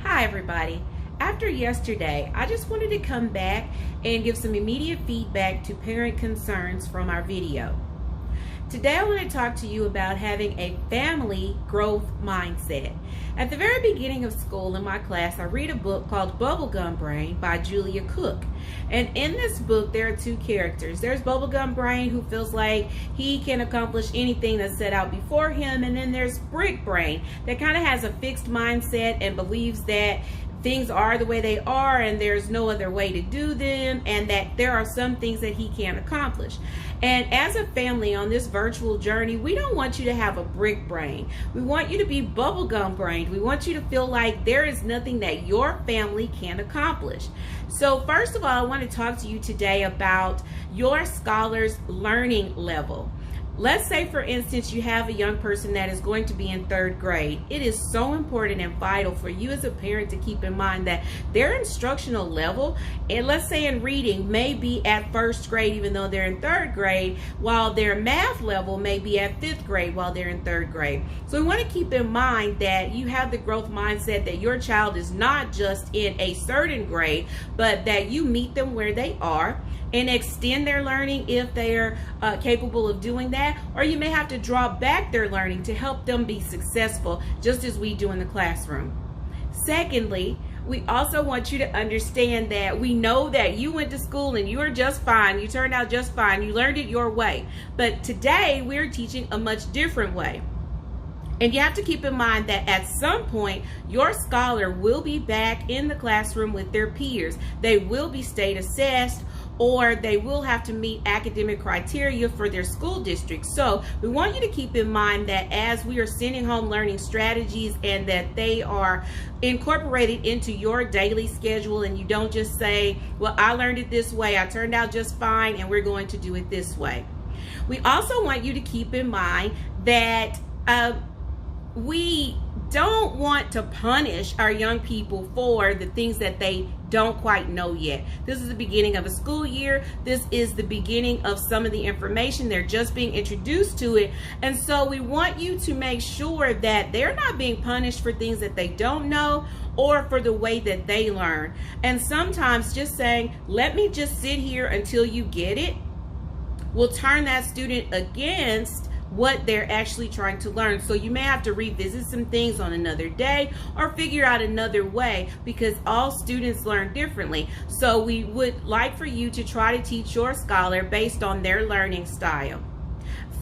Hi everybody. After yesterday, I just wanted to come back and give some immediate feedback to parent concerns from our video. Today I want to talk to you about having a family growth mindset. At the very beginning of school in my class, I read a book called Bubblegum Brain by Julia Cook. And in this book, there are two characters. There's Bubblegum Brain, who feels like he can accomplish anything that's set out before him. And then there's Brick Brain, that kind of has a fixed mindset and believes that things are the way they are and there's no other way to do them, and that there are some things that he can't accomplish. And as a family on this virtual journey, we don't want you to have a brick brain. We want you to be bubblegum brained. We want you to feel like there is nothing that your family can accomplish. So first of all, I want to talk to you today about your scholar's learning level. Let's say, for instance, you have a young person that is going to be in third grade. It is so important and vital for you as a parent to keep in mind that their instructional level, and let's say in reading, may be at first grade even though they're in third grade, while their math level may be at fifth grade while they're in third grade. So we want to keep in mind that you have the growth mindset that your child is not just in a certain grade, but that you meet them where they are and extend their learning if they're capable of doing that, or you may have to draw back their learning to help them be successful, just as we do in the classroom. Secondly, we also want you to understand that we know that you went to school and you were just fine, you turned out just fine, you learned it your way, but today we're teaching a much different way. And you have to keep in mind that at some point, your scholar will be back in the classroom with their peers. They will be state assessed, or they will have to meet academic criteria for their school district. So we want you to keep in mind that as we are sending home learning strategies and that they are incorporated into your daily schedule, and you don't just say, well, I learned it this way, I turned out just fine, and we're going to do it this way. We also want you to keep in mind that we don't want to punish our young people for the things that they don't quite know yet. This is the beginning of a school year. This is the beginning of some of the information. They're just being introduced to it. And so we want you to make sure that they're not being punished for things that they don't know or for the way that they learn. And sometimes just saying, let me just sit here until you get it, will turn that student against what they're actually trying to learn. So you may have to revisit some things on another day or figure out another way, because all students learn differently. So we would like for you to try to teach your scholar based on their learning style.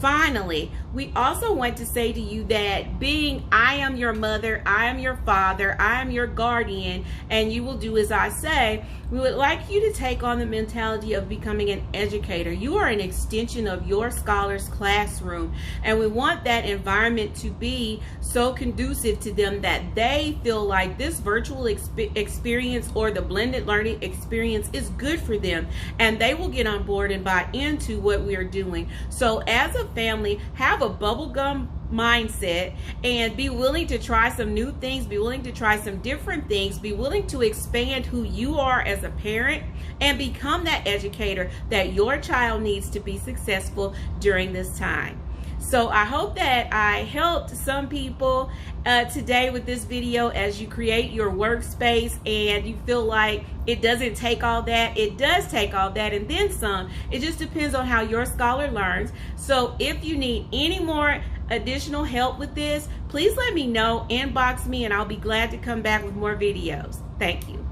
Finally, we also want to say to you that being I am your mother, I am your father, I am your guardian, and you will do as I say, we would like you to take on the mentality of becoming an educator. You are an extension of your scholar's classroom, and we want that environment to be so conducive to them that they feel like this virtual experience or the blended learning experience is good for them, and they will get on board and buy into what we are doing. So as a family, have a bubblegum mindset and be willing to try some new things, be willing to try some different things, be willing to expand who you are as a parent, and become that educator that your child needs to be successful during this time. So I hope that I helped some people today with this video as you create your workspace and you feel like it doesn't take all that. It does take all that and then some. It just depends on how your scholar learns. So if you need any more additional help with this, please let me know, inbox me, and I'll be glad to come back with more videos. Thank you.